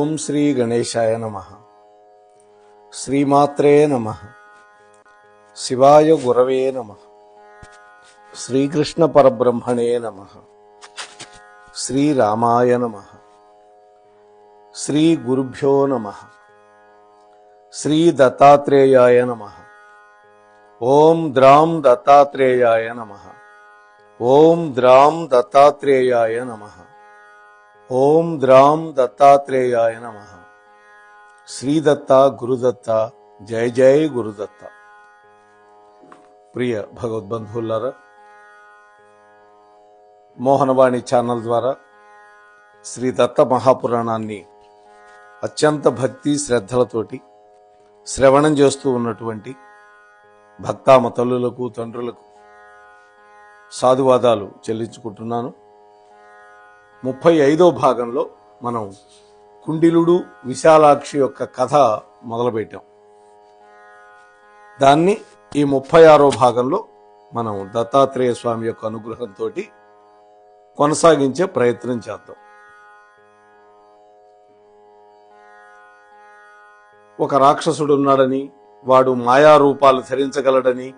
ఓం శ్రీ గణేశాయ నమః. శ్రీమాత్రే నమః. శివాయ గురవే నమః. శ్రీకృష్ణ పరబ్రహ్మణే నమః. శ్రీరామాయ నమః. శ్రీ గురుభ్యో నమః. శ్రీ దత్తాత్రేయాయ నమః. ఓం ద్రాం దత్తాత్రేయాయ నమః. ఓం ద్రాం దత్తాత్రేయాయ నమః. ఓం ద్రాం దత్తాత్రేయాయ నమః. శ్రీదత్త గురుదత్త, జయ జయ గురుదత్త. ప్రియ భగవద్బంధువులారా, మోహనవాణి ఛానల్ ద్వారా శ్రీ దత్త మహాపురాణాన్ని అత్యంత భక్తి శ్రద్ధలతోటి శ్రవణం చేస్తూ ఉన్నటువంటి భక్తామ తల్లులకు తండ్రులకు సాధువాదాలు చెల్లించుకుంటున్నాను. 35వ భాగంలో మనం కుండిలుడు విశాలాక్షి యొక్క కథ మొదలుపెట్టాం. దాన్ని ఈ 36వ భాగంలో మనం దత్తాత్రేయ స్వామి యొక్క అనుగ్రహంతో కొనసాగించే ప్రయత్నం చేద్దాం. ఒక రాక్షసుడు ఉన్నాడని, వాడు మాయారూపాలు ధరించగలడని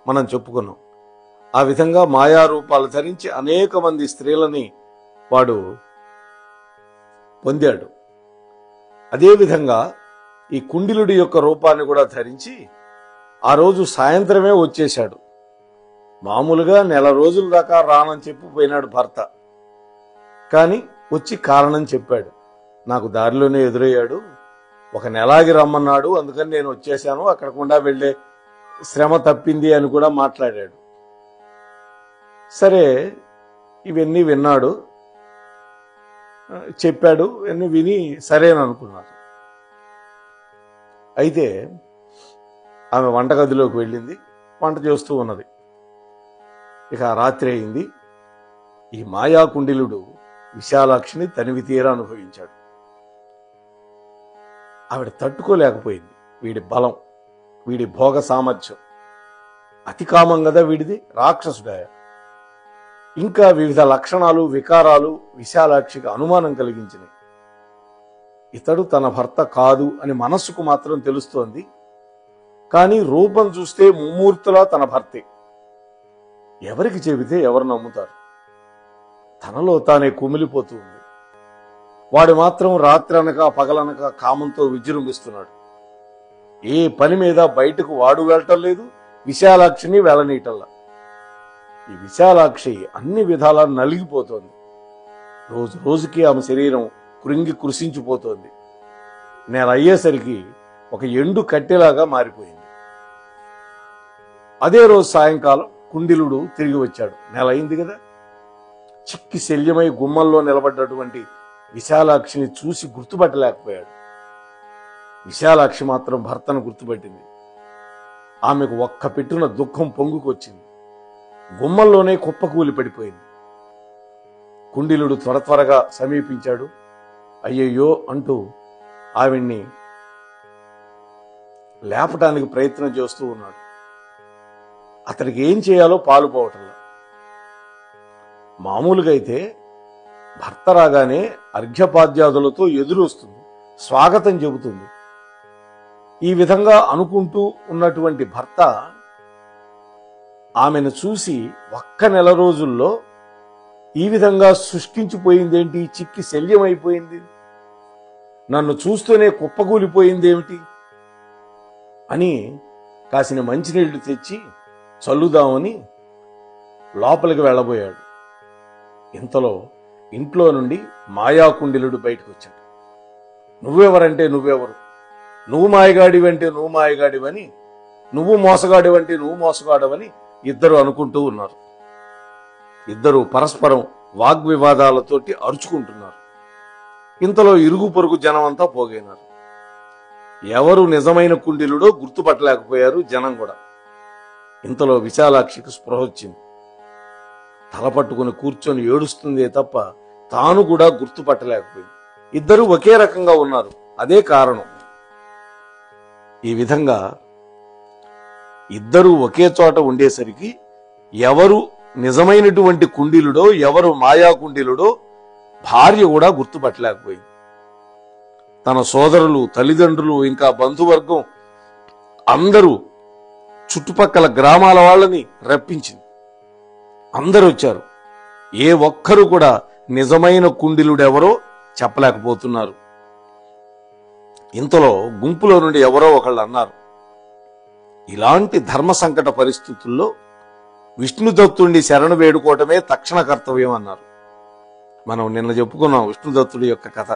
మనం చెప్పుకున్నాం. ఆ విధంగా మాయారూపాలు ధరించి అనేక మంది స్త్రీలని వాడు పొందాడు. అదేవిధంగా ఈ కుండిలుడి యొక్క రూపాన్ని కూడా ధరించి ఆ రోజు సాయంత్రమే వచ్చేశాడు. మామూలుగా నెల రోజుల దాకా రానని చెప్పిపోయినాడు భర్త. కానీ వచ్చి కారణం చెప్పాడు. నాకు దారిలోనే ఎదురయ్యాడు, ఒక నెలాగి రమ్మన్నాడు, అందుకని నేను వచ్చేశాను, అక్కడకుండా వెళ్లే శ్రమ తప్పింది అని కూడా మాట్లాడాడు. సరే, ఇవన్నీ విన్నాడు, చెప్పాడు, ఇవన్నీ విని సరేననుకున్నారు. అయితే ఆమె వంటగదిలోకి వెళ్ళింది, వంట చేస్తూ ఉన్నది. ఇక రాత్రి అయింది. ఈ మాయాకుండిలుడు విశాలాక్షిని తనివి తీరా అనుభవించాడు. ఆవిడ తట్టుకోలేకపోయింది. వీడి బలం, వీడి భోగ సామర్థ్యం అతి కామం కదా వీడిది, రాక్షసుడా. ఇంకా వివిధ లక్షణాలు వికారాలు విశాలాక్షికి అనుమానం కలిగించినాయి. ఇతడు తన భర్త కాదు అని మనస్సుకు మాత్రం తెలుస్తోంది, కానీ రూపం చూస్తే ముమ్మూర్తులా తన భర్తే. ఎవరికి చెబితే ఎవరు నమ్ముతారు? తనలో తానే కుమిలిపోతూ ఉంది. వాడు మాత్రం రాత్రనక పగలనక కామంతో విజృంభిస్తున్నాడు. ఏ పని మీద బయటకు వాడు వెళ్ళటం లేదు, విశాలాక్షిని వెళ్ళనీయటంలా. ఈ విశాలాక్షి అన్ని విధాలా నలిగిపోతోంది. రోజు రోజుకి ఆమె శరీరం కృంగి కృషించిపోతోంది. నెల అయ్యేసరికి ఒక ఎండు కట్టెలాగా మారిపోయింది. అదే రోజు సాయంకాలం కుండిలుడు తిరిగి వచ్చాడు. నెల అయింది కదా. చిక్కి శల్యమై గుమ్మంలో నిలబడ్డటువంటి విశాలాక్షిని చూసి గుర్తుపట్టలేకపోయాడు. విశాలాక్షి మాత్రం భర్తను గుర్తుపట్టింది. ఆమెకు ఒక్క పెట్టున దుఃఖం పొంగుకొచ్చింది. గుమ్మంలోనే కుప్పకూలి పడిపోయింది. కుండిలుడు త్వరగా సమీపించాడు. అయ్యయ్యో అంటూ ఆవిడ్ని లేపటానికి ప్రయత్నం చేస్తూ ఉన్నాడు. అతడికి ఏం చేయాలో పాలుపోవటంలా. మామూలుగా అయితే భర్త రాగానే అర్ఘ్యపాద్యాదులతో ఎదురు వస్తుంది, స్వాగతం చెబుతుంది. ఈ విధంగా అనుకుంటూ ఉన్నటువంటి భర్త ఆమెను చూసి ఒక్క నెల రోజుల్లో ఈ విధంగా శుష్కించిపోయిందేంటి, చిక్కి శల్యమైపోయింది, నన్ను చూస్తూనే కుప్పకూలిపోయిందేమిటి అని కాసిన మంచినీళ్లు తెచ్చి చల్లుదామని లోపలికి వెళ్ళబోయాడు. ఇంతలో ఇంట్లో నుండి మాయాకుండిలుడు బయటకు వచ్చాడు. నువ్వెవరంటే నువ్వెవరు, నువ్వు మాయగాడివంటే నువ్వు మాయగాడివని, నువ్వు మోసగాడివంటే నువ్వు మోసగాడవని ఇద్దరు అనుకుంటూ ఉన్నారు. ఇద్దరు పరస్పరం వాగ్వివాదాలతోటి అరుచుకుంటున్నారు. ఇంతలో ఇరుగు పొరుగు జనం అంతా పోగైనారు. ఎవరు నిజమైన కుండిలుడో గుర్తుపట్టలేకపోయారు జనం కూడా. ఇంతలో విశాలాక్షికి స్పృహ వచ్చింది. తల పట్టుకుని కూర్చొని ఏడుస్తుందే తప్ప తాను కూడా గుర్తుపట్టలేకపోయింది. ఇద్దరు ఒకే రకంగా ఉన్నారు, అదే కారణం. ఈ విధంగా ఇద్దరూ ఒకే చోట ఉండేసరికి ఎవరు నిజమైనటువంటి కుండిలుడో ఎవరు మాయా కుండిలుడో భార్య కూడా గుర్తుపట్టలేకపోయింది. తన సోదరులు, తల్లిదండ్రులు, ఇంకా బంధువర్గం అందరూ చుట్టుపక్కల గ్రామాల వాళ్ళని రప్పించింది. అందరూ వచ్చారు. ఏ ఒక్కరు కూడా నిజమైన కుండిలుడెవరో చెప్పలేకపోతున్నారు. ఇంతలో గుంపులో నుండి ఎవరో ఒకళ్ళు అన్నారు, ఇలాంటి ధర్మ సంకట పరిస్థితుల్లో విష్ణుదత్తుడిని శరణు వేడుకోవటమే తక్షణ కర్తవ్యం అన్నారు. మనం నిన్న చెప్పుకున్నాం విష్ణుదత్తుడి యొక్క కథ.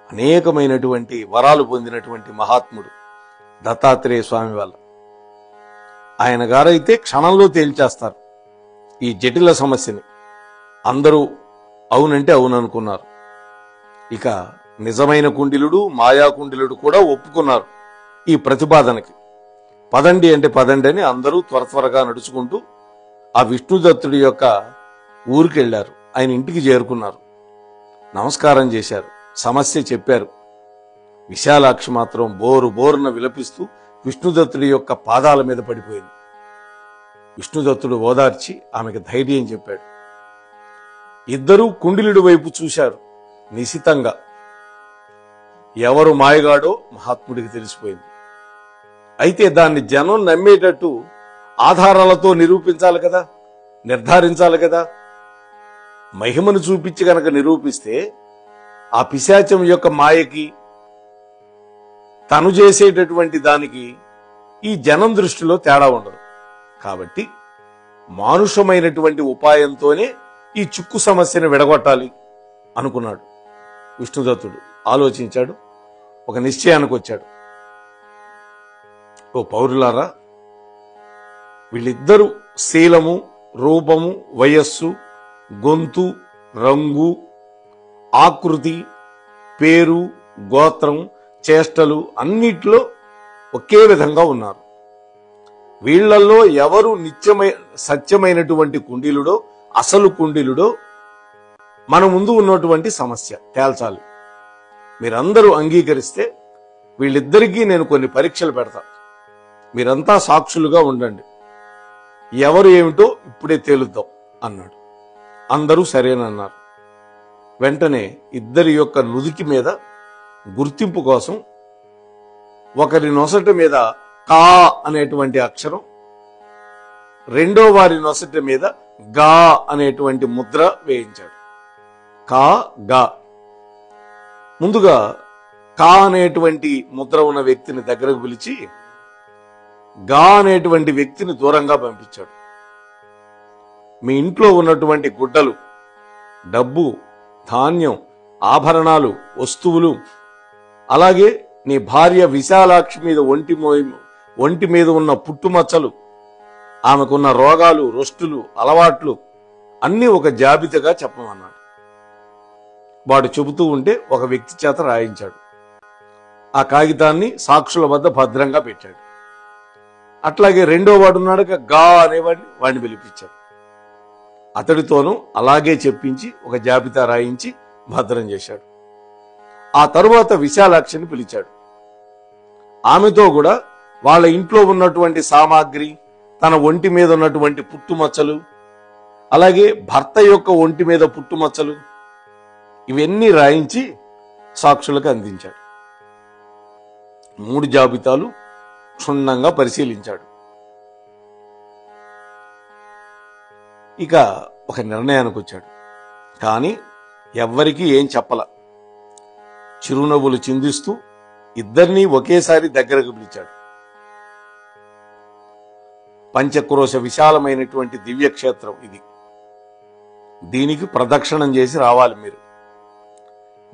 అనేకమైనటువంటి వరాలు పొందినటువంటి మహాత్ముడు దత్తాత్రేయ స్వామి వల్ల. ఆయన గారైతే క్షణంలో తేల్చేస్తారు ఈ జటిల సమస్యని. అందరూ అవునంటే అవుననుకున్నారు. ఇక నిజమైన కుండిలుడు, మాయా కుండిలుడు కూడా ఒప్పుకున్నారు ఈ ప్రతిపాదనకి. పదండి అంటే పదండి అని అందరూ త్వరగా నడుచుకుంటూ ఆ విష్ణుదత్తుడి యొక్క ఊరికి వెళ్లారు. ఆయన ఇంటికి చేరుకున్నారు. నమస్కారం చేశారు, సమస్య చెప్పారు. విశాలాక్షి మాత్రం బోరున విలపిస్తూ విష్ణుదత్తుడి యొక్క పాదాల మీద పడిపోయింది. విష్ణుదత్తుడు ఓదార్చి ఆమెకు ధైర్యం చెప్పాడు. ఇద్దరూ కుండిలుడి వైపు చూశారు నిశితంగా. ఎవరు మాయగాడో మహాత్ముడికి తెలిసిపోయింది. అయితే దాన్ని జనం నమ్మేటట్టు ఆధారాలతో నిరూపించాలి కదా, నిర్ధారించాలి కదా. మహిమను చూపించి గనక నిరూపిస్తే ఆ పిశాచం యొక్క మాయకి, తను చేసేటటువంటి దానికి ఈ జనం దృష్టిలో తేడా ఉండదు. కాబట్టి మానుషమైనటువంటి ఉపాయంతోనే ఈ చిక్కు సమస్యను విడగొట్టాలి అనుకున్నాడు విష్ణుదత్తుడు. ఆలోచించాడు, ఒక నిశ్చయానికి వచ్చాడు. ఓ పౌరులారా, వీళ్ళిద్దరూ శీలము, రూపము, వయస్సు, గొంతు, రంగు, ఆకృతి, పేరు, గోత్రం, చేష్టలు అన్నిట్లో ఒకే విధంగా ఉన్నారు. వీళ్లలో ఎవరు సత్యమైనటువంటి కుండిలుడో, అసలు కుండిలుడో మన ముందు ఉన్నటువంటి సమస్య తేల్చాలి. మీరందరూ అంగీకరిస్తే వీళ్ళిద్దరికీ నేను కొన్ని పరీక్షలు పెడతా. మీరంతా సాక్షులుగా ఉండండి. ఎవరు ఏమిటో ఇప్పుడే తేలుద్దాం అన్నాడు. అందరూ సరేనన్నారు. వెంటనే ఇద్దరి యొక్క నుదికి మీద గుర్తింపు కోసం ఒకరి నొసట మీద కా అనేటువంటి అక్షరం, రెండో వారి నొసట మీద గా అనేటువంటి ముద్ర వేయించాడు. కా గా. ముందుగా కా అనేటువంటి ముద్ర ఉన్న వ్యక్తిని దగ్గరకు పిలిచి గా అనేటువంటి వ్యక్తిని దూరంగా పంపించాడు. మీ ఇంట్లో ఉన్నటువంటి గుడ్డలు, డబ్బు, ధాన్యం, ఆభరణాలు, వస్తువులు, అలాగే నీ భార్య విశాలాక్షి మీద ఒంటి మీద ఉన్న పుట్టుమచ్చలు, ఆమెకున్న రోగాలు, రొస్టులు, అలవాట్లు అన్నీ ఒక జాబితాగా చెప్పమన్నాడు. వాడు చెబుతూ ఉంటే ఒక వ్యక్తి చేత రాయించాడు. ఆ కాగితాన్ని సాక్షుల వద్ద భద్రంగా పెట్టాడు. అట్లాగే రెండో వాడు ఉన్నాడు గా వాడిని పిలిపించాడు. అతడితోనూ అలాగే చెప్పించి ఒక జాబితా రాయించి భద్రం చేశాడు. ఆ తరువాత విశాలాక్షిని పిలిచాడు. ఆమెతో కూడా వాళ్ళ ఇంట్లో ఉన్నటువంటి సామాగ్రి, తన ఒంటి మీద ఉన్నటువంటి పుట్టుమచ్చలు, అలాగే భర్త యొక్క ఒంటి మీద పుట్టుమచ్చలు, ఇవన్నీ రాయించి సాక్షులకు అందించాడు. 3 జాబితాలు క్షుణ్ణంగా పరిశీలించాడు. ఇక ఒక నిర్ణయానికి వచ్చాడు. కానీ ఎవ్వరికీ ఏం చెప్పల. చిరునవ్వులు చిందిస్తూ ఇద్దరినీ ఒకేసారి దగ్గరకు పిలిచాడు. పంచక్రోశ విశాలమైనటువంటి దివ్యక్షేత్రం ఇది. దీనికి ప్రదక్షిణం చేసి రావాలి మీరు.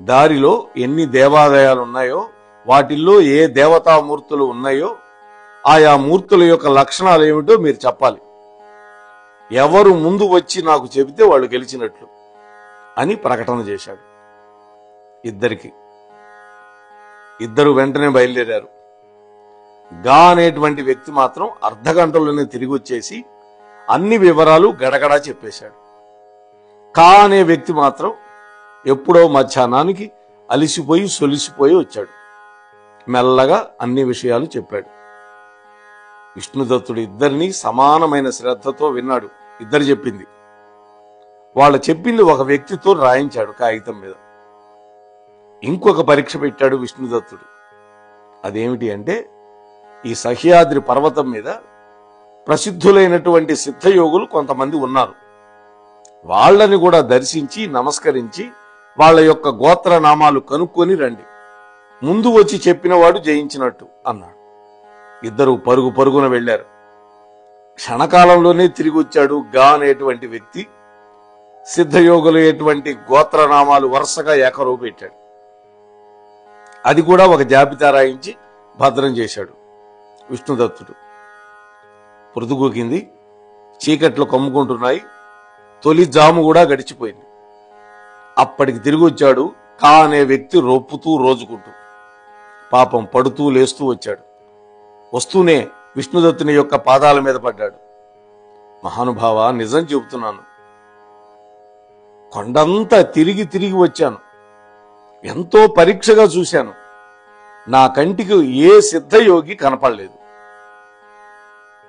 దారిలో ఎన్ని దేవాలయాలు ఉన్నాయో, వాటిల్లో ఏ దేవతామూర్తులు ఉన్నాయో, ఆయా మూర్తుల యొక్క లక్షణాలు ఏమిటో మీరు చెప్పాలి. ఎవరు ముందు వచ్చి నాకు చెబితే వాళ్ళు గెలిచినట్లు అని ప్రకటన చేశాడు. ఇద్దరు వెంటనే బయలుదేరారు. గా అనేటువంటి వ్యక్తి మాత్రం అర్ధగంటలోనే తిరిగి వచ్చేసి అన్ని వివరాలు గడగడా చెప్పేశాడు. కా అనే వ్యక్తి మాత్రం ఎప్పుడో మధ్యాహ్నానికి అలిసిపోయి సొలిసిపోయి వచ్చాడు. మెల్లగా అన్ని విషయాలు చెప్పాడు. విష్ణుదత్తుడు ఇద్దరిని సమానమైన శ్రద్ధతో విన్నాడు. ఇద్దరు చెప్పింది. వాళ్ళు చెప్పింది ఒక వ్యక్తితో రాయించాడు కాగితం మీద. ఇంకొక పరీక్ష పెట్టాడు విష్ణుదత్తుడు. అదేమిటి అంటే, ఈ సహ్యాద్రి పర్వతం మీద ప్రసిద్ధులైనటువంటి సిద్ధయోగులు కొంతమంది ఉన్నారు. వాళ్ళని కూడా దర్శించి నమస్కరించి వాళ్ళ యొక్క గోత్రనామాలు కనుక్కొని రండి, ముందు వచ్చి చెప్పినవాడు జయించినట్టు అన్నాడు. ఇద్దరు పరుగు పరుగున వెళ్లారు. క్షణకాలంలోనే తిరిగి వచ్చాడు గా అనేటువంటి వ్యక్తి. సిద్ధయోగులైనటువంటి గోత్రనామాలు వరుసగా ఏకరువు పెట్టాడు. అది కూడా ఒక జాబితా రాయించి భద్రం చేశాడు విష్ణుదత్తుడు. పొద్దుగూకింది, చీకట్లు కమ్ముకుంటున్నాయి, తొలి జాము కూడా గడిచిపోయింది. అప్పటికి తిరిగి వచ్చాడు కా అనే వ్యక్తి, రొప్పుతూ రోజుకుంటూ. పాపం పడుతూ లేస్తూ వచ్చాడు. వస్తూనే విష్ణుదత్తుని యొక్క పాదాల మీద పడ్డాడు. మహానుభావ, నిజం చెబుతున్నాను, కొండంతా తిరిగి తిరిగి వచ్చాను, ఎంతో పరీక్షగా చూశాను, నా కంటికి ఏ సిద్ధయోగి కనపడలేదు.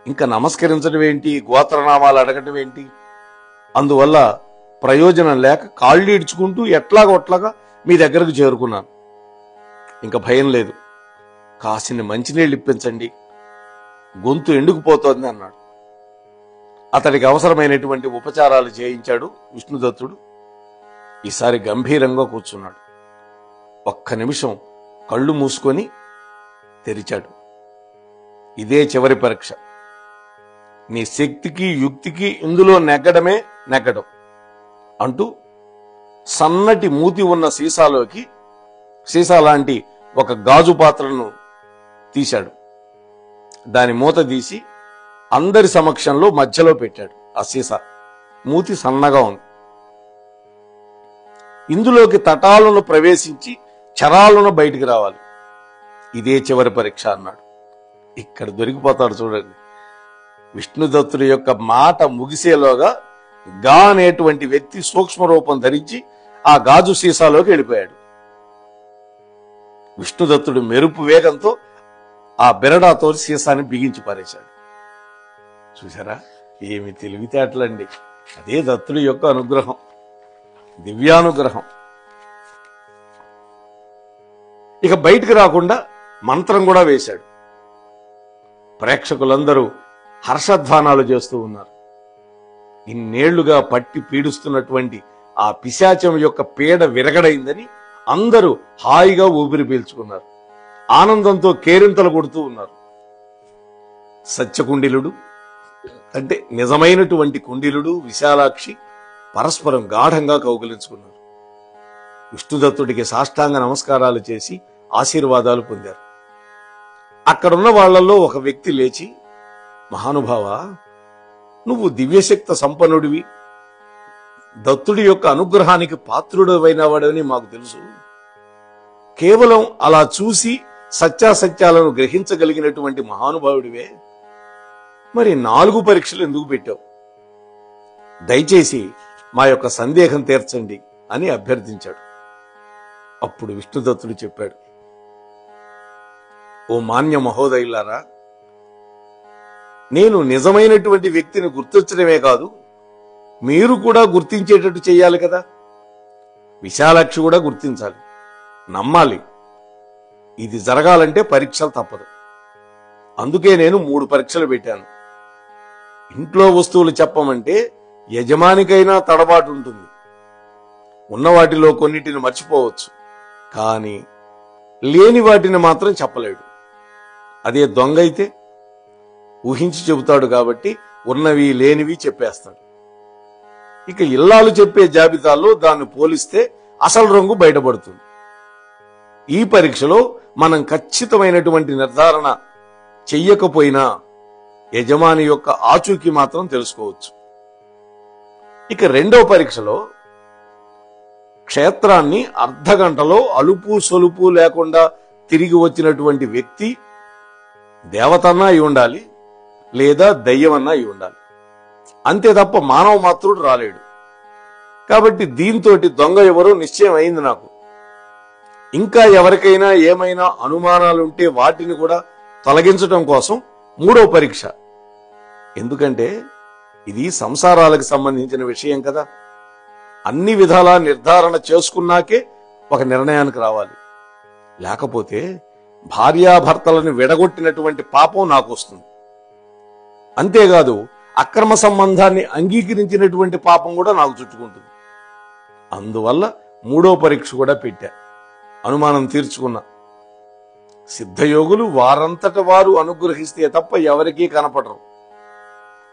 ఇంకా నమస్కరించడం ఏంటి, గోత్రనామాలు అడగటం ఏంటి? అందువల్ల ప్రయోజనం లేక కాళ్ళు ఈడ్చుకుంటూ ఎట్లాగొట్లాగా మీ దగ్గరకు చేరుకున్నాను. ఇంకా భయం లేదు, కాసిని మంచినీళ్ళు ఇప్పించండి, గొంతు ఎండుకుపోతోంది అన్నాడు. అతడికి అవసరమైనటువంటి ఉపచారాలు చేయించాడు విష్ణుదత్తుడు. ఈసారి గంభీరంగా కూర్చున్నాడు. ఒక్క నిమిషం కళ్ళు మూసుకొని తెరిచాడు. ఇదే చివరి పరీక్ష. నీ శక్తికి యుక్తికి ఇందులో నెగ్గడమే నెగ్గడం అంటూ సన్నటి మూతి ఉన్న సీసా లాంటి ఒక గాజు పాత్రను తీశాడు. దాని మూత తీసి అందరి సమక్షంలో మధ్యలో పెట్టాడు. ఆ సీసా మూతి సన్నగా ఉంది. ఇందులోకి తటాలను ప్రవేశించి చరాలను బయటికి రావాలి. ఇదే చివరి పరీక్ష అన్నాడు. ఇక్కడ దొరికిపోతాడు చూడండి. విష్ణుదత్తుడి యొక్క మాట ముగిసేలోగా గా అనేటువంటి వ్యక్తి సూక్ష్మ రూపం ధరించి ఆ గాజు సీసాలోకి వెళ్ళిపోయాడు. విష్ణుదత్తుడు మెరుపు వేగంతో ఆ బెరడాతో సీసాని బిగించి పారేశాడు. చూసారా, ఏమి తెలివితేటలండి! అదే దత్తుడి యొక్క అనుగ్రహం, దివ్యానుగ్రహం. ఇక బయటికి రాకుండా మంత్రం కూడా వేశాడు. ప్రేక్షకులందరూ హర్షధ్వానాలు చేస్తూ ఉన్నారు. ఇన్నేళ్లుగా పట్టి పీడిస్తున్నటువంటి ఆ పిశాచం యొక్క పీడ విరగడైందని అందరూ హాయిగా ఊపిరి పీల్చుకున్నారు. ఆనందంతో కేరింతలు కొడుతూ ఉన్నారు. సత్యకుండిలుడు అంటే నిజమైనటువంటి కుండిలుడు, విశాలాక్షి పరస్పరం గాఢంగా కౌగిలించుకున్నారు. విష్ణుదత్తుడికి సాష్టాంగ నమస్కారాలు చేసి ఆశీర్వాదాలు పొందారు. అక్కడున్న వాళ్లలో ఒక వ్యక్తి లేచి, మహానుభావ, నువ్వు దివ్యశక్త సంపన్నుడివి, దత్తుడి యొక్క అనుగ్రహానికి పాత్రుడవైనవాడని మాకు తెలుసు. కేవలం అలా చూసి సత్యాసత్యాలను గ్రహించగలిగినటువంటి మహానుభావుడివే, మరి 4 పరీక్షలు ఎందుకు పెట్టావు? దయచేసి మా యొక్క సందేహం తీర్చండి అని అభ్యర్థించాడు. అప్పుడు విష్ణుదత్తుడు చెప్పాడు, ఓ మాన్య మహోదయులారా, నేను నిజమైనటువంటి వ్యక్తిని గుర్తించడమే కాదు, మీరు కూడా గుర్తించేటట్టు చేయాలి కదా. విశాలాక్షి కూడా గుర్తించాలి, నమ్మాలి. ఇది జరగాలంటే పరీక్షలు తప్పదు. అందుకే నేను 3 పరీక్షలు పెట్టాను. ఇంట్లో వస్తువులు చెప్పమంటే యజమానికైనా తడబాటు ఉంటుంది. ఉన్న వాటిలో కొన్నిటిని మర్చిపోవచ్చు, కానీ లేని వాటిని మాత్రం చెప్పలేడు. అదే దొంగ అయితే ఊహించి చెబుతాడు కాబట్టి ఉన్నవి లేనివి చెప్పేస్తాడు. ఇక ఇల్లాలు చెప్పే జాబితాలో దాన్ని పోలిస్తే అసలు రంగు బయటపడుతుంది. ఈ పరీక్షలో మనం ఖచ్చితమైనటువంటి నిర్ధారణ చెయ్యకపోయినా యజమాని యొక్క ఆచూకీ మాత్రం తెలుసుకోవచ్చు. ఇక 2వ పరీక్షలో క్షేత్రాన్ని అర్ధగంటలో అలుపు సొలుపు లేకుండా తిరిగి వచ్చినటువంటి వ్యక్తి దేవతన్నా అయి ఉండాలి, లేదా దయ్యమన్నా అయి ఉండాలి. అంతే తప్ప మానవ మాత్రుడు రాలేడు. కాబట్టి దీంతో దొంగ ఎవరో నిశ్చయం అయింది నాకు. ఇంకా ఎవరికైనా ఏమైనా అనుమానాలుంటే వాటిని కూడా తొలగించడం కోసం 3వ పరీక్ష. ఎందుకంటే ఇది సంసారాలకు సంబంధించిన విషయం కదా. అన్ని విధాలా నిర్ధారణ చేసుకున్నాకే ఒక నిర్ణయానికి రావాలి. లేకపోతే భార్యాభర్తలను విడగొట్టినటువంటి పాపం నాకు వస్తుంది. అంతేకాదు అక్రమ సంబంధాన్ని అంగీకరించినటువంటి పాపం కూడా నాకు చుట్టుకుంటుంది. అందువల్ల 3వ పరీక్ష కూడా పెట్టా. అనుమానం తీర్చుకున్నా. సిద్ధయోగులు వారంతట వారు అనుగ్రహిస్తే తప్ప ఎవరికీ కనపడరు.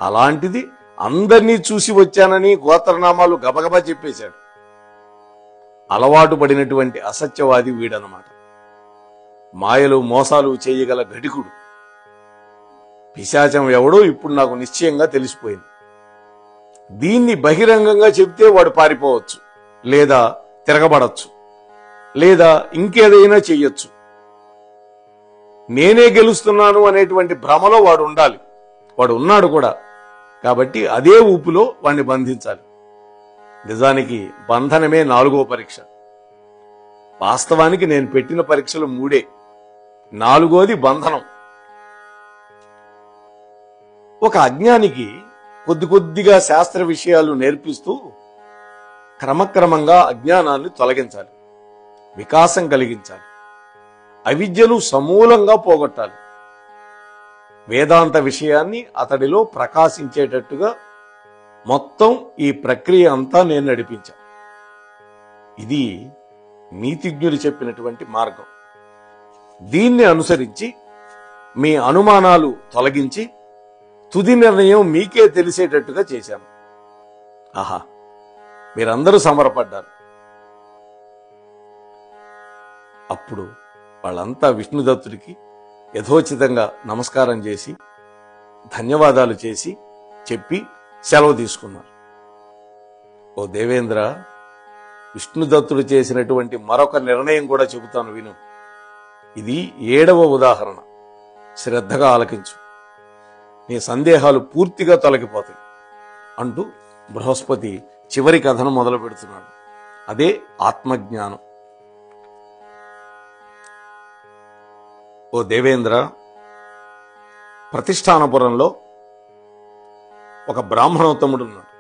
అలాంటిది అందరినీ చూసి వచ్చానని గోత్రనామాలు గబగబా చెప్పేశాడు. అలవాటు పడినటువంటి అసత్యవాది వీడనమాట. మాయలు మోసాలు చేయగల ఘటికుడు. పిశాచం ఎవడో ఇప్పుడు నాకు నిశ్చయంగా తెలిసిపోయింది. దీన్ని బహిరంగంగా చెప్తే వాడు పారిపోవచ్చు, లేదా తిరగబడచ్చు, లేదా ఇంకేదైనా చెయ్యొచ్చు. నేనే గెలుస్తున్నాను అనేటువంటి భ్రమలో వాడు ఉండాలి. వాడు ఉన్నాడు కూడా. కాబట్టి అదే ఊపులో వాడిని బంధించాలి. నిజానికి బంధనమే 4వ పరీక్ష. వాస్తవానికి నేను పెట్టిన పరీక్షలు 3. 4వది బంధనం. ఒక అజ్ఞానికి కొద్ది కొద్దిగా శాస్త్ర విషయాలు నేర్పిస్తూ క్రమక్రమంగా అజ్ఞానాన్ని తొలగించాలి, వికాసం కలిగించాలి, అవిద్యను సమూలంగా పోగొట్టాలి. వేదాంత విషయాన్ని అతడిలో ప్రకాశించేటట్టుగా మొత్తం ఈ ప్రక్రియ అంతా నేను నడిపించా. ఇది నీతిజ్ఞులు చెప్పినటువంటి మార్గం. దీన్ని అనుసరించి మీ అనుమానాలు తొలగించి తుది నిర్ణయం మీకే తెలిసేటట్టుగా చేశాను. ఆహా, మీరందరూ సమరపడ్డారు. అప్పుడు వాళ్ళంతా విష్ణుదత్తుడికి యథోచితంగా నమస్కారం చేసి ధన్యవాదాలు చేసి చెప్పి సెలవు తీసుకున్నారు. ఓ దేవేంద్ర, విష్ణుదత్తుడు చేసినటువంటి మరొక నిర్ణయం కూడా చెబుతాను విను. ఇది 7వ ఉదాహరణ. శ్రద్ధగా ఆలకించు. నీ సందేహాలు పూర్తిగా తొలగిపోతాయి అంటూ బృహస్పతి చివరి కథను మొదలు పెడుతున్నాడు. అదే ఆత్మజ్ఞానం. ఓ దేవేంద్ర, ప్రతిష్టానపురంలో ఒక బ్రాహ్మణోత్తముడున్నాడు.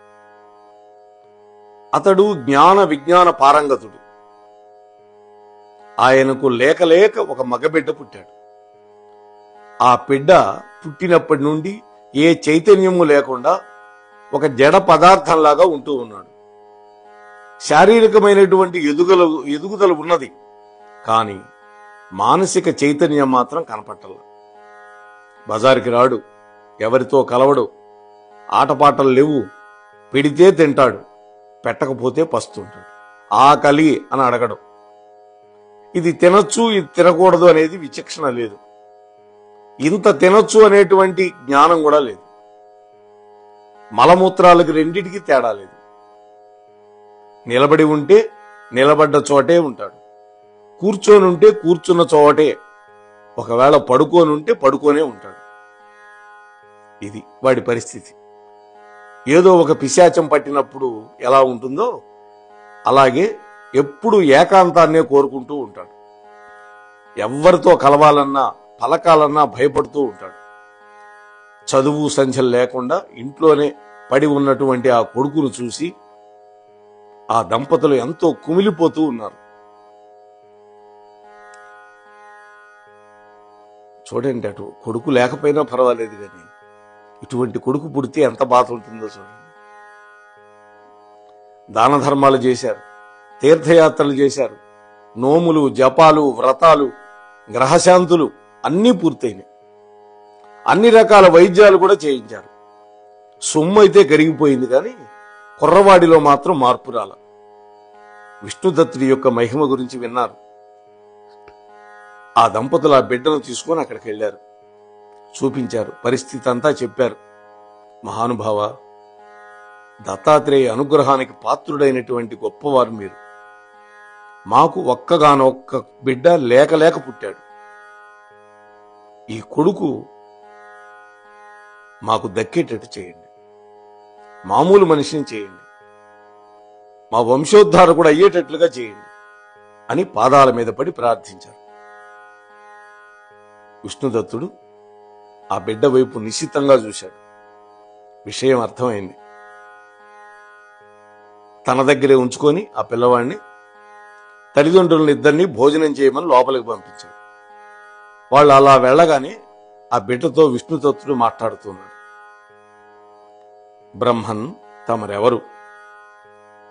అతడు జ్ఞాన విజ్ఞాన పారంగతుడు. ఆయనకు లేక లేక ఒక మగబిడ్డ పుట్టాడు. ఆ బిడ్డ పుట్టినప్పటి నుండి ఏ చైతన్యము లేకుండా ఒక జడ పదార్థంలాగా ఉంటూ ఉన్నాడు. శారీరకమైనటువంటి ఎదుగుదల ఉన్నది, కానీ మానసిక చైతన్యం మాత్రం కనపట్టల. బజారుకి రాడు, ఎవరితో కలవడు, ఆటపాటలు లేవు, పెడితే తింటాడు, పెట్టకపోతే పస్తుంటాడు, ఆకలి అని అడగడం. ఇది తినొచ్చు, ఇది తినకూడదు అనేది విచక్షణ లేదు. ఇంత తినొచ్చు అనేటువంటి జ్ఞానం కూడా లేదు. మలమూత్రాలకు రెండిటికి తేడా లేదు. నిలబడి ఉంటే నిలబడ్డ చోటే ఉంటాడు, కూర్చొని ఉంటే కూర్చున్న చోటే, ఒకవేళ పడుకొని ఉంటే పడుకోనే ఉంటాడు. ఇది వాడి పరిస్థితి. ఏదో ఒక పిశాచం పట్టినప్పుడు ఎలా ఉంటుందో అలాగే ఎప్పుడు ఏకాంతాన్నే కోరుకుంటూ ఉంటాడు. ఎవరితో కలవాలన్నా పలకాలన్నా భయపడుతూ ఉంటాడు. చదువు సంచలు లేకుండా ఇంట్లోనే పడి ఉన్నటువంటి ఆ కొడుకును చూసి ఆ దంపతులు ఎంతో కుమిలిపోతూ ఉన్నారు. చూడండి, అటు కొడుకు లేకపోయినా పర్వాలేదు, కానీ ఇటువంటి కొడుకు పుడితే ఎంత బాధ ఉంటుందో చూడండి. దాన ధర్మాలు చేశారు, తీర్థయాత్రలు చేశారు, నోములు, జపాలు, వ్రతాలు, గ్రహశాంతులు అన్నీ పూర్తయినాయి. అన్ని రకాల వైద్యాలు కూడా చేయించారు. సొమ్ము అయితే కరిగిపోయింది, కానీ కుర్రవాడిలో మాత్రం మార్పు రాల. విష్ణుదత్తుడి యొక్క మహిమ గురించి విన్నారు. ఆ దంపతులు ఆ బిడ్డను తీసుకొని అక్కడికి వెళ్ళారు, చూపించారు, పరిస్థితి అంతా చెప్పారు. మహానుభావ, దత్తాత్రేయ అనుగ్రహానికి పాత్రుడైనటువంటి గొప్పవారు మీరు. మాకు ఒక్కగానొక్క బిడ్డ లేక పుట్టాడు. ఈ కొడుకు మాకు దక్కేటట్టు చేయండి, మామూలు మనిషిని చేయండి, మా వంశోద్ధారకుడు అయ్యేటట్లుగా చేయండి అని పాదాల మీద పడి ప్రార్థించారు. విష్ణుదత్తుడు ఆ బిడ్డ వైపు నిశ్చితంగా చూశాడు. విషయం అర్థమైంది. తన దగ్గరే ఉంచుకొని ఆ పిల్లవాడిని తల్లిదండ్రులను ఇద్దరిని భోజనం చేయమని లోపలికి పంపించాడు. వాళ్ళు అలా వెళ్ళగానే ఆ బిడ్డతో విష్ణుదత్తుడు మాట్లాడుతున్నాడు. బ్రహ్మన్, తమరెవరు?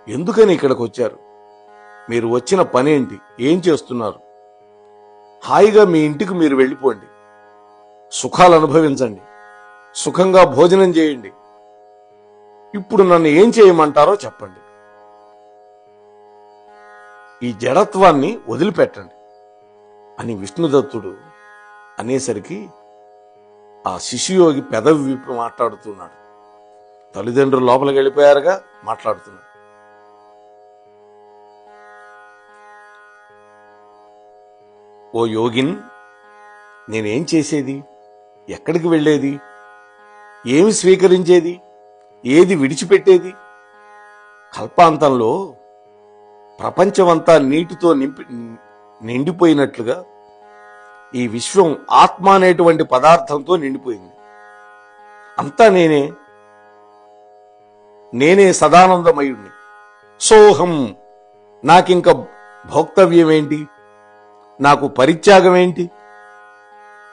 ఎందుకని ఇక్కడికి వచ్చారు? మీరు వచ్చిన పనేంటి? ఏం చేస్తున్నారు? హాయిగా మీ ఇంటికి మీరు వెళ్ళిపోండి, సుఖాలు అనుభవించండి, సుఖంగా భోజనం చేయండి. ఇప్పుడు నన్ను ఏం చేయమంటారో చెప్పండి. ఈ జడత్వాన్ని వదిలిపెట్టండి అని విష్ణుదత్తుడు అనేసరికి ఆ శిశుయోగి పెదవి విప్పి మాట్లాడుతున్నాడు. తల్లిదండ్రులు లోపలికి వెళ్ళిపోయారుగా, మాట్లాడుతున్నాడు. ఓ యోగిన్, నేనేం చేసేది? ఎక్కడికి వెళ్ళేది? ఏమి స్వీకరించేది? ఏది విడిచిపెట్టేది? కల్పాంతంలో ప్రపంచమంతా నీటితో నిండిపోయినట్లుగా ఈ విశ్వం ఆత్మ అనేటువంటి పదార్థంతో నిండిపోయింది. అంతా నేనే సదానందమయుణ్ణి. సోహం, నాకింక భోక్తవ్యమేంటి? నాకు పరిత్యాగమేంటి?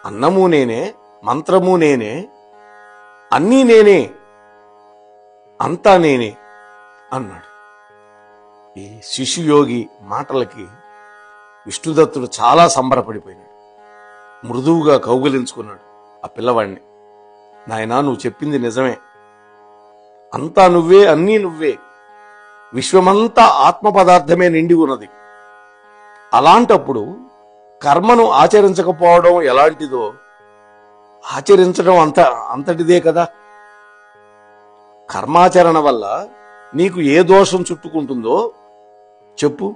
అన్నము నేనే, మంత్రము నేనే, అన్నీ నేనే, అంతా నేనే అన్నాడు. ఈ శిశుయోగి మాటలకి విష్ణుదత్తుడు చాలా సంబరపడిపోయినాడు. మృదువుగా కౌగిలించుకున్నాడు ఆ పిల్లవాడిని. నాయనా, నువ్వు చెప్పింది నిజమే, అంతా నువ్వే, అన్నీ నువ్వే, విశ్వమంతా ఆత్మ పదార్థమే నిండి ఉన్నది. అలాంటప్పుడు కర్మను ఆచరించకపోవడం ఎలాంటిదో ఆచరించడం అంతటిదే కదా. కర్మాచరణ వల్ల నీకు ఏ దోషం చుట్టుకుంటుందో చెప్పు.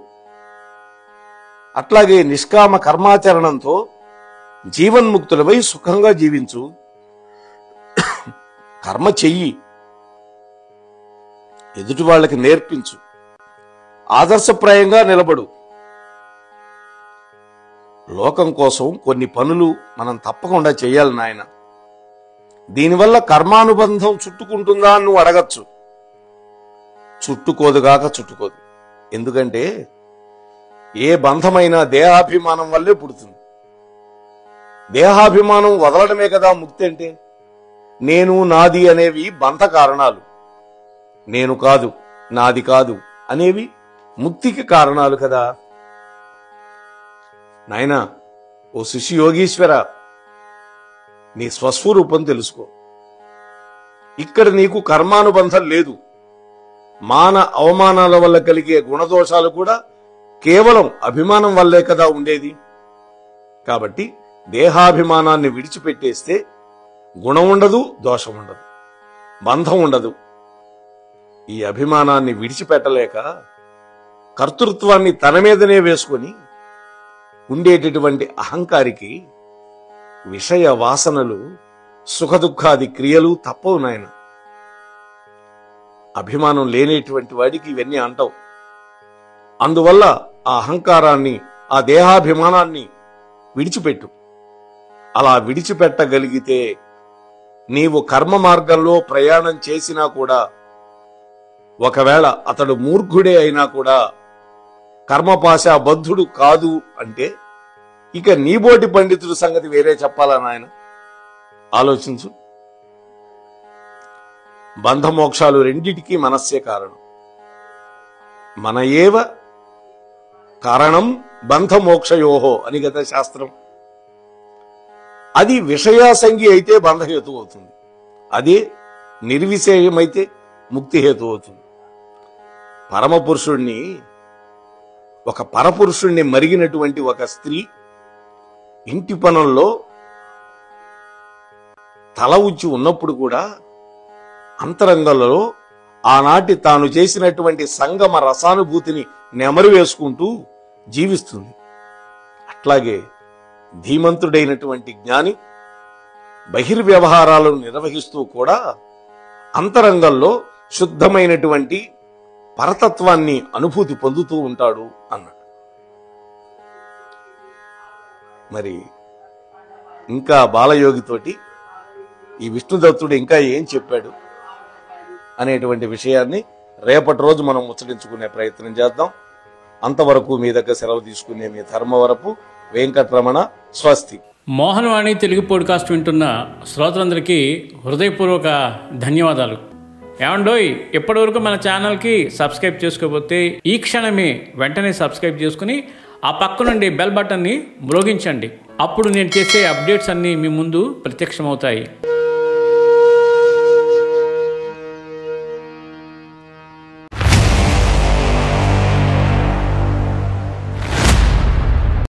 అట్లాగే నిష్కామ కర్మాచరణంతో జీవన్ముక్తులపై సుఖంగా జీవించు. కర్మ చెయ్యి, ఎదుటి వాళ్ళకి నేర్పించు, ఆదర్శప్రాయంగా నిలబడు. లోకం కోసం కొన్ని పనులు మనం తప్పకుండా చేయాలి నాయన. దీనివల్ల కర్మానుబంధం చుట్టుకుంటుందా అని నువ్వు అడగచ్చు. చుట్టుకోదుగాక చుట్టుకోదు. ఎందుకంటే ఏ బంధమైనా దేహాభిమానం వల్లే పుడుతుంది. దేహాభిమానం వదలడమే కదా ముక్తి అంటే. నేను, నాది అనేవి బంధ కారణాలు. నేను కాదు, నాది కాదు అనేవి ముక్తికి కారణాలు కదా. నాయనా, ఓ శిశు యోగీశ్వర, నీ స్వస్వరూపం తెలుసుకో. ఇక్కడ నీకు కర్మానుబంధం లేదు. మాన అవమానాల వల్ల కలిగే గుణదోషాలు కూడా కేవలం అభిమానం వల్లే కదా ఉండేది. కాబట్టి దేహాభిమానాన్ని విడిచిపెట్టేస్తే గుణం ఉండదు, దోషం ఉండదు, బంధం ఉండదు. ఈ అభిమానాన్ని విడిచిపెట్టలేక కర్తృత్వాన్ని తన మీదనే వేసుకొని ఉండేటటువంటి అహంకారికి విషయ వాసనలు, సుఖదుఖాది క్రియలు తప్పవు నాయన. అభిమానం లేనేటువంటి వాడికి ఇవన్నీ అంటావు. అందువల్ల ఆ అహంకారాన్ని, ఆ దేహాభిమానాన్ని విడిచిపెట్టు. అలా విడిచిపెట్టగలిగితే నీవు కర్మ మార్గంలో ప్రయాణం చేసినా కూడా, ఒకవేళ అతడు మూర్ఖుడే అయినా కూడా కర్మపాశా బద్ధుడు కాదు అంటే ఇక నీబోటి పండితుడి సంగతి వేరే చెప్పాలా నాయన? ఆలోచించు. బంధమోక్షాలు రెండిటికీ మనస్సే కారణం. మన ఏవ కారణం బంధమోక్షయోహో అని కదా శాస్త్రం. అది విషయాసంగి అయితే బంధహేతు అవుతుంది, అదే నిర్విషయమైతే ముక్తిహేతు అవుతుంది. పరమపురుషుణ్ణి, ఒక పరపురుషుణ్ణి మరిగినటువంటి ఒక స్త్రీ ఇంటి పనుల్లో తల ఉంచి ఉన్నప్పుడు కూడా అంతరంగంలో ఆనాటి తాను చేసినటువంటి సంగమ రసానుభూతిని నెమరు వేసుకుంటూ జీవిస్తుంది. అట్లాగే ధీమంతుడైనటువంటి జ్ఞాని బహిర్వ్యవహారాలను నిర్వహిస్తూ కూడా అంతరంగంలో శుద్ధమైనటువంటి పరతత్వాన్ని అనుభూతి పొందుతూ ఉంటాడు అన్నాడు. మరి ఇంకా బాలయోగితోటి ఈ విష్ణుదత్తుడు ఇంకా ఏం చెప్పాడు అనేటువంటి విషయాన్ని రేపటి రోజు మనం ముచ్చటించుకునే ప్రయత్నం చేద్దాం. అంతవరకు మీ దగ్గర సెలవు తీసుకునే మీ ధర్మవరపు వెంకటరమణ. స్వస్తి. మోహన్ వాణి తెలుగు పాడ్కాస్ట్ వింటున్న శ్రోతలందరికీ హృదయపూర్వక ధన్యవాదాలు. ఏమండోయ్, ఇప్పటివరకు మన ఛానల్కి సబ్స్క్రైబ్ చేసుకోకపోతే ఈ క్షణమే వెంటనే సబ్స్క్రైబ్ చేసుకుని ఆ పక్క నుండి బెల్ బటన్ని మ్రోగించండి. అప్పుడు నేను చేసే అప్డేట్స్ అన్నీ మీ ముందు ప్రత్యక్షమవుతాయి.